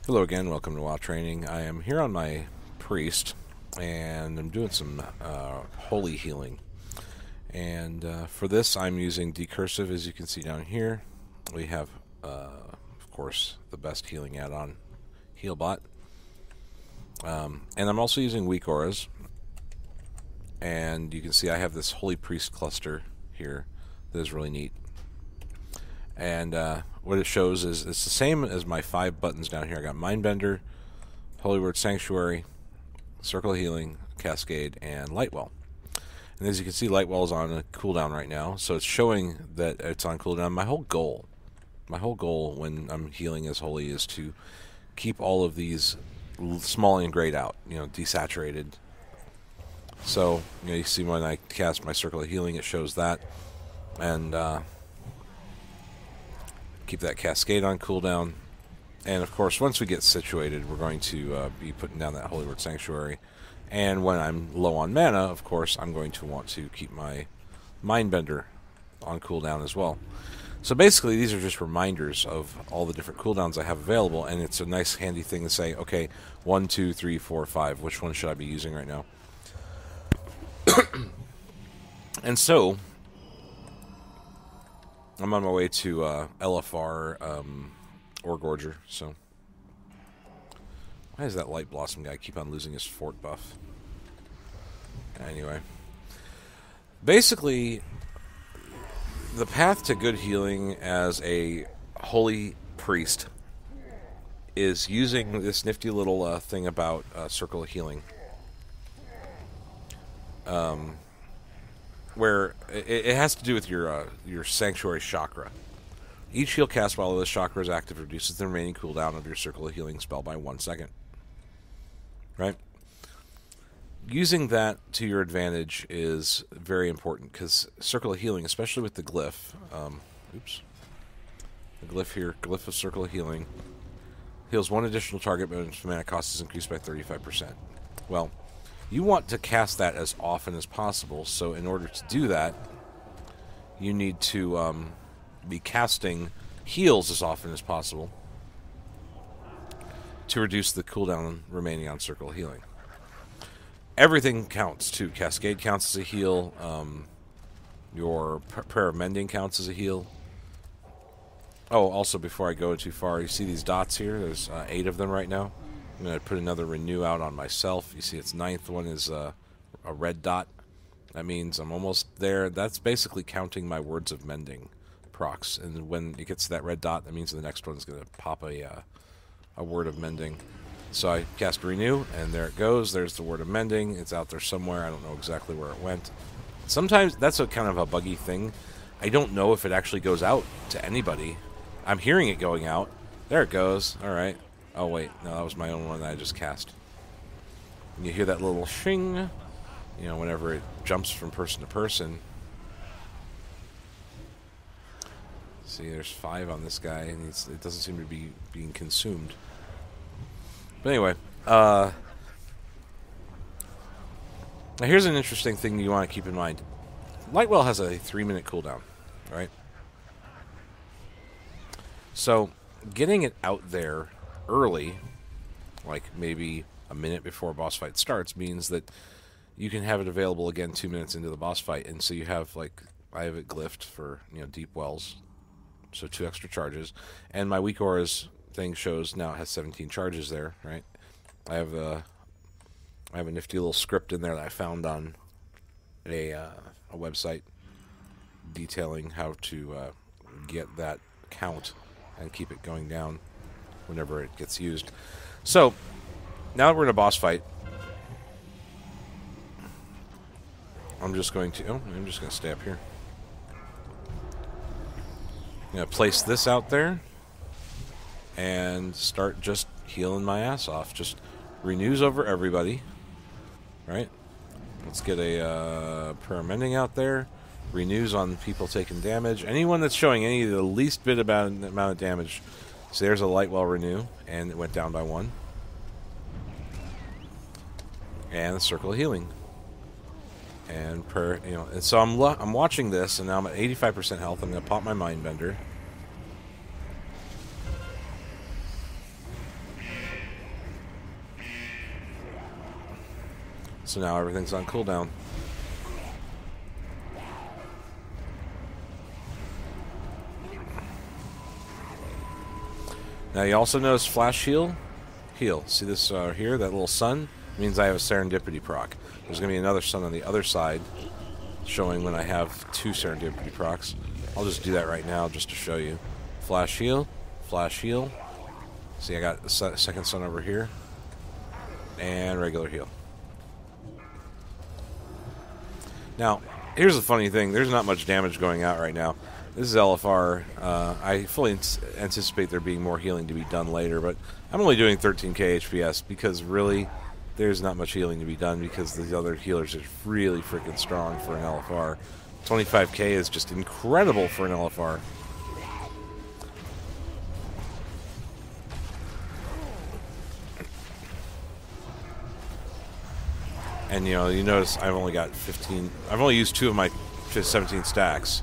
Hello again, welcome to WoW Training. I am here on my priest, and I'm doing some holy healing. And for this, I'm using decursive, as you can see down here. We have, of course, the best healing add-on, Healbot. And I'm also using weak auras. And you can see I have this holy priest cluster here that is really neat. And what it shows is it's the same as my 5 buttons down here. I got Mindbender, Holy Word Sanctuary, Circle of Healing, Cascade, and Lightwell. And as you can see, Lightwell is on a cooldown right now, so it's showing that it's on cooldown. My whole goal when I'm healing as holy is to keep all of these small and grayed out, desaturated. So you see when I cast my Circle of Healing, it shows that, and keep that Cascade on cooldown. And of course, once we get situated, we're going to be putting down that Holy Word Sanctuary. And when I'm low on mana, of course, I'm going to want to keep my Mindbender on cooldown as well. So basically, these are just reminders of all the different cooldowns I have available, and it's a nice handy thing to say, okay, 1, 2, 3, 4, 5, which one should I be using right now? And so I'm on my way to LFR Oregorger, so why does that Light Blossom guy keep on losing his fort buff? Anyway, basically, the path to good healing as a holy priest is using this nifty little thing about Circle of Healing. Where it has to do with your Sanctuary Chakra. Each heal cast while this chakra is active reduces the remaining cooldown of your Circle of Healing spell by 1 second. Right? Using that to your advantage is very important, because Circle of Healing, especially with the glyph, the glyph here, glyph of Circle of Healing, heals 1 additional target when its mana cost is increased by 35%. Well, you want to cast that as often as possible, so in order to do that, you need to be casting heals as often as possible to reduce the cooldown remaining on Circle of Healing. Everything counts, too. Cascade counts as a heal. Your Prayer of Mending counts as a heal. Oh, also, before I go too far, you see these dots here? There's 8 of them right now. I'm going to put another renew out on myself. You see its 9th one is a red dot. That means I'm almost there. That's basically counting my Words of Mending procs. And when it gets to that red dot, that means the next one's going to pop a Word of Mending. So I cast renew, and there it goes. There's the Word of Mending. It's out there somewhere. I don't know exactly where it went. Sometimes that's a kind of a buggy thing. I don't know if it actually goes out to anybody. I'm hearing it going out. There it goes. All right. Oh, wait. No, that was my own one that I just cast. And you hear that little shing, whenever it jumps from person to person. See, there's 5 on this guy, and it doesn't seem to be being consumed. But anyway, now here's an interesting thing you want to keep in mind. Lightwell has a 3-minute cooldown, right? So, getting it out there early, like maybe a minute before a boss fight starts, means that you can have it available again 2 minutes into the boss fight, and so you have, I have it glyphed for, Deep Wells, so 2 extra charges, and my weak auras thing shows now it has 17 charges there, right? I have a nifty little script in there that I found on a website detailing how to get that count and keep it going down whenever it gets used. So, now that we're in a boss fight, I'm just going to stay up here. I'm going to place this out there and start just healing my ass off. Just renews over everybody, right? Let's get a Prayer of Mending out there. Renews on people taking damage. Anyone that's showing any of the least bit amount of damage. So there's a Lightwell renew, and it went down by 1. And the Circle of Healing. And and so I'm watching this, and now I'm at 85% health. I'm going to pop my Mindbender. So now everything's on cooldown. Now you also notice flash heal. Heal. See this here? That little sun? Means I have a serendipity proc. There's going to be another sun on the other side showing when I have 2 serendipity procs. I'll just do that right now just to show you. Flash heal. Flash heal. See, I got the second sun over here. And regular heal. Now, here's the funny thing. There's not much damage going out right now. This is LFR. I fully anticipate there being more healing to be done later, but I'm only doing 13k HPS because really there's not much healing to be done because the other healers are really freaking strong for an LFR. 25k is just incredible for an LFR. And you know, you notice I've only got 15. I've only used 2 of my 17 stacks.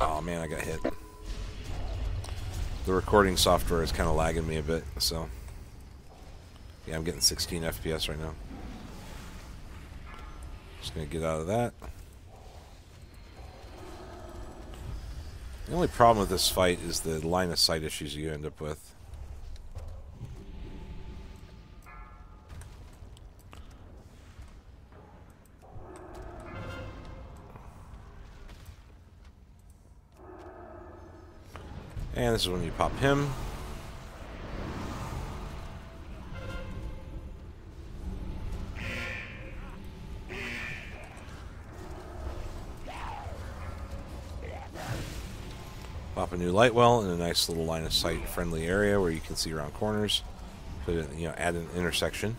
Oh man, I got hit. The recording software is kind of lagging me a bit, so yeah, I'm getting 16 FPS right now. Just gonna get out of that. The only problem with this fight is the line of sight issues you end up with. And this is when you pop him. Pop a new light well in a nice little line of sight friendly area where you can see around corners. Put it, you know, add an intersection.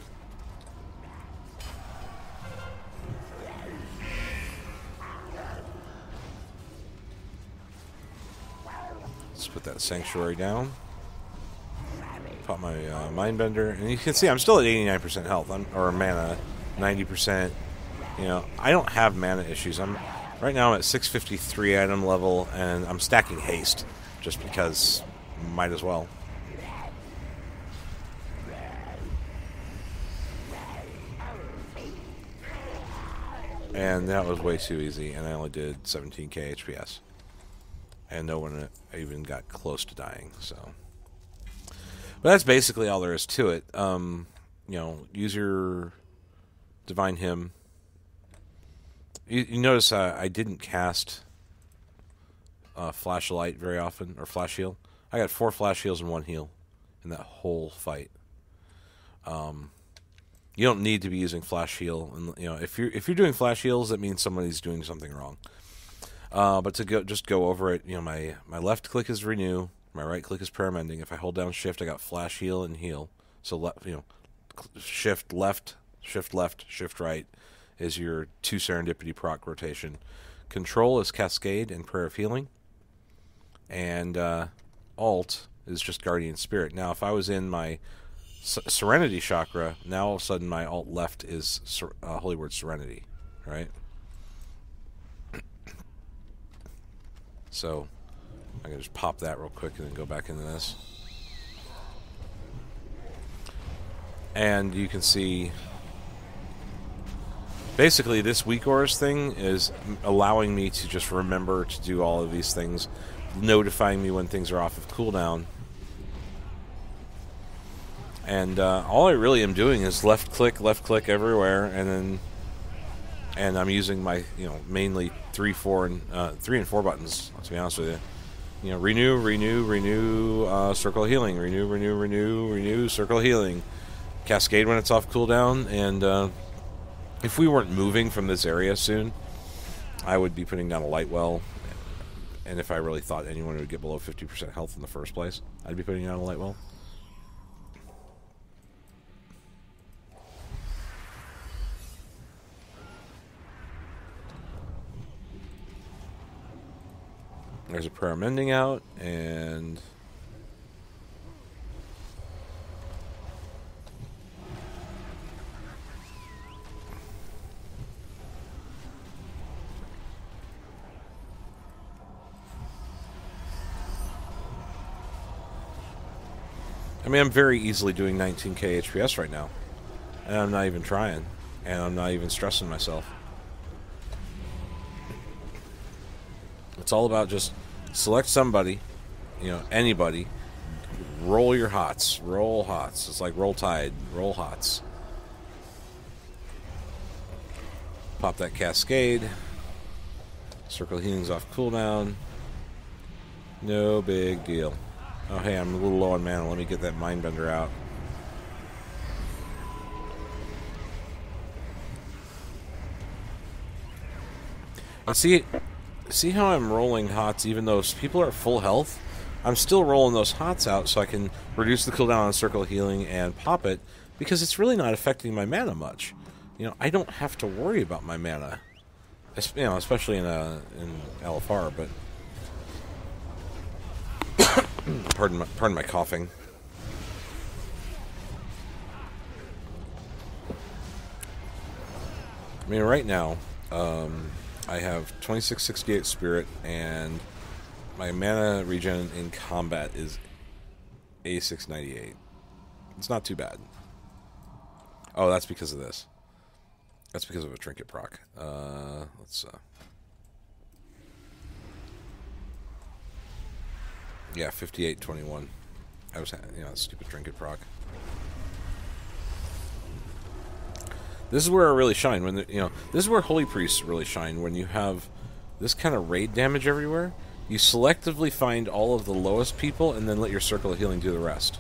Let's put that sanctuary down. Pop my mindbender, and you can see I'm still at 89% health, or mana, 90%. You know, I don't have mana issues. Right now I'm at 653 item level, and I'm stacking haste, just because might as well. And that was way too easy, and I only did 17k HPS. And no one even got close to dying, so. But that's basically all there is to it. You know, use your Divine Hymn. You notice I didn't cast Flashlight very often, or Flash Heal. I got 4 Flash Heals and 1 heal in that whole fight. You don't need to be using Flash Heal, and you know, if you're doing Flash Heals, that means somebody's doing something wrong. But to just go over it, you know, my left click is Renew, my right click is Prayer Mending. If I hold down Shift, I got Flash Heal and Heal. So you know, Shift left, Shift right is your 2 Serendipity proc rotation. Control is Cascade and Prayer of Healing, and Alt is just Guardian Spirit. Now, if I was in my Serenity chakra, now all of a sudden my Alt left is Holy Word Serenity, right? So I can just pop that real quick and then go back into this. And you can see basically this weak auras thing is allowing me to just remember to do all of these things, notifying me when things are off of cooldown. And all I really am doing is left click everywhere, and I'm using my, you know, mainly 3 and 4 buttons, to be honest with you. You know, renew, circle healing, renew, circle healing, cascade when it's off cooldown, and if we weren't moving from this area soon, I would be putting down a light well, and if I really thought anyone would get below 50% health in the first place, I'd be putting down a light well. There's a Prayer Mending out, and I mean, I'm very easily doing 19k HPS right now. And I'm not even trying. And I'm not even stressing myself. It's all about just select somebody, you know, anybody. Roll your hots. Roll hots. It's like roll tide. Roll hots. Pop that cascade. Circle healing's off cooldown. No big deal. Oh, hey, I'm a little low on mana. Let me get that Mindbender out. And see how I'm rolling hots even though people are at full health? I'm still rolling those hots out so I can reduce the cooldown on circle healing and pop it because it's really not affecting my mana much. You know, I don't have to worry about my mana. You know, especially in LFR, but pardon my coughing. I mean, right now, I have 2668 spirit, and my mana regen in combat is A698. It's not too bad. Oh, that's because of this. That's because of a trinket proc. Yeah, 5821. I was, you know, stupid trinket proc. This is where I really shine when you know. This is where holy priests really shine when you have this kind of raid damage everywhere. You selectively find all of the lowest people and then let your circle of healing do the rest.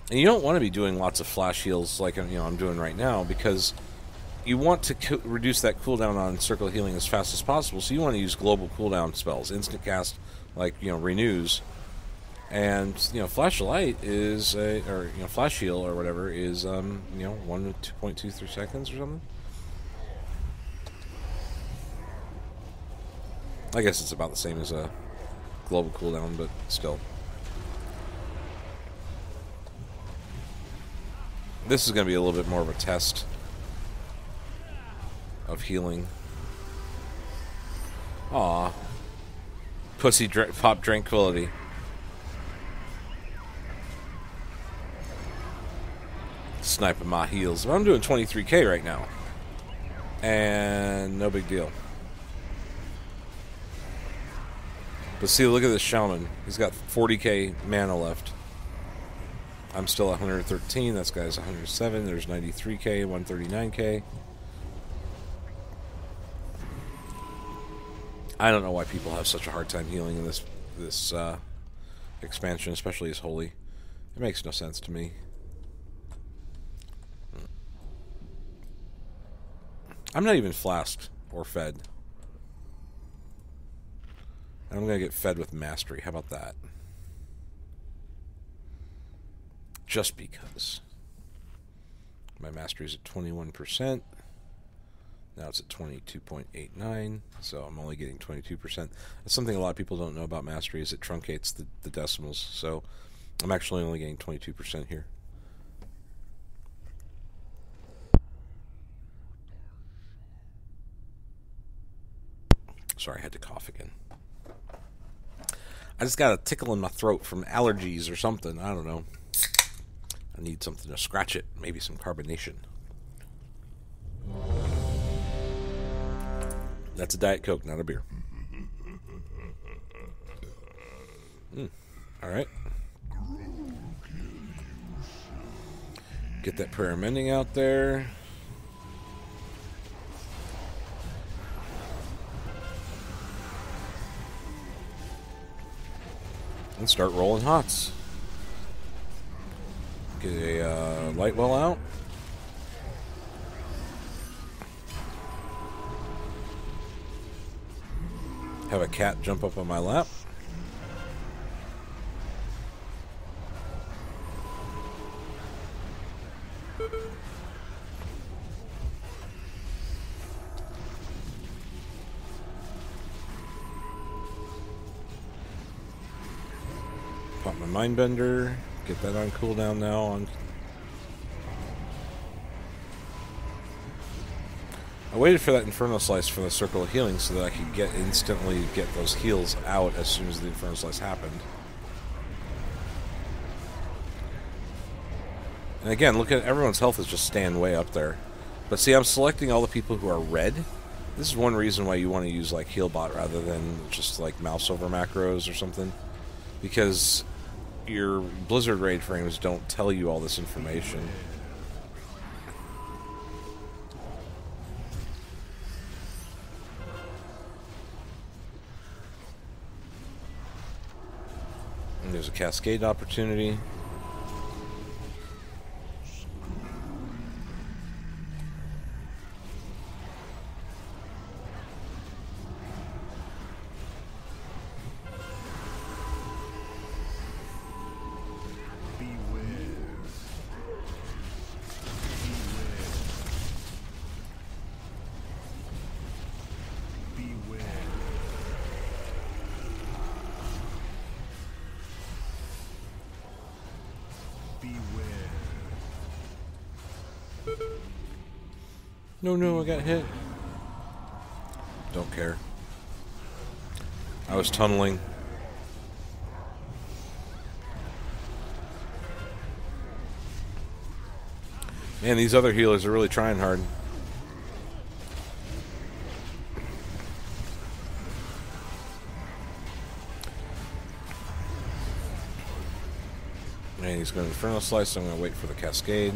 And you don't want to be doing lots of flash heals like I'm doing right now because you want to reduce that cooldown on circle healing as fast as possible. So you want to use global cooldown spells, instant cast like renews, and flash light is or flash heal or whatever is 1 to 2.23 seconds or something. I guess it's about the same as a global cooldown, but still. This is going to be a little bit more of a test of healing. Aw. Pussy pop tranquility. Sniping my heals. Well, I'm doing 23k right now. And no big deal. But see, look at this shaman. He's got 40k mana left. I'm still at 113. That guy's 107. There's 93k, 139k. I don't know why people have such a hard time healing in this expansion, especially as holy. It makes no sense to me. I'm not even flasked or fed. And I'm going to get fed with mastery. How about that? Just because. My mastery is at 21%. Now it's at 22.89, so I'm only getting 22%. That's something a lot of people don't know about mastery, is it truncates the decimals. So I'm actually only getting 22% here. Sorry, I had to cough again. I just got a tickle in my throat from allergies or something. I don't know. I need something to scratch it. Maybe some carbonation. That's a Diet Coke, not a beer. Alright. Get that prayer of mending out there. And start rolling hots. Get a light well out. Have a cat jump up on my lap. Pop my Mindbender. Get that on cooldown now. I waited for that Inferno Slice for the Circle of Healing so that I could instantly get those heals out as soon as the Inferno Slice happened. And again, look at everyone's health is just staying way up there. But see, I'm selecting all the people who are red. This is one reason why you want to use like Healbot rather than just like mouse over macros or something. Because your Blizzard raid frames don't tell you all this information. And there's a cascade opportunity. No, I got hit. Don't care. I was tunneling. Man, these other healers are really trying hard. Man, he's going to Inferno Slice, so I'm going to wait for the Cascade.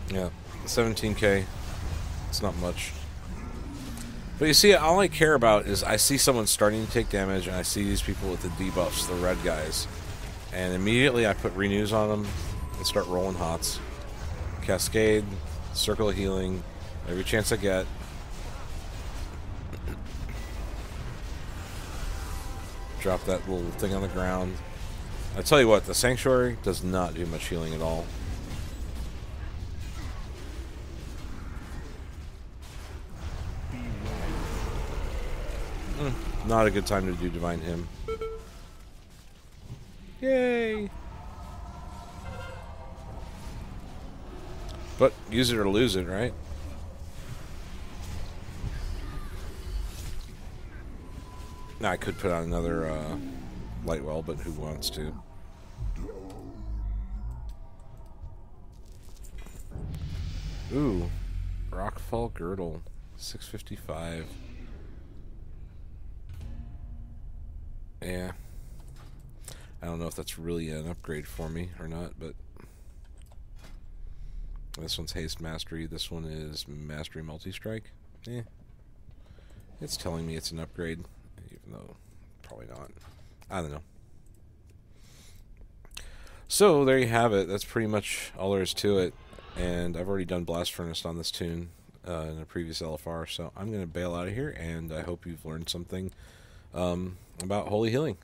Yeah, 17k. It's not much. But you see, all I care about is I see someone starting to take damage, and I see these people with the debuffs, the red guys. And immediately I put renews on them and start rolling hots. Cascade, Circle of Healing, every chance I get. Drop that little thing on the ground. I tell you what, the Sanctuary does not do much healing at all. Not a good time to do Divine Hymn. Yay! But use it or lose it, right? Now I could put on another Lightwell, but who wants to? Ooh, Rockfall Girdle, 655. Yeah. I don't know if that's really an upgrade for me or not, but this one's Haste Mastery. This one is Mastery Multi-Strike. Yeah. It's telling me it's an upgrade, even though probably not. I don't know. So there you have it. That's pretty much all there is to it. And I've already done Blast Furnace on this tune in a previous LFR, so I'm going to bail out of here, and I hope you've learned something about Holy Healing.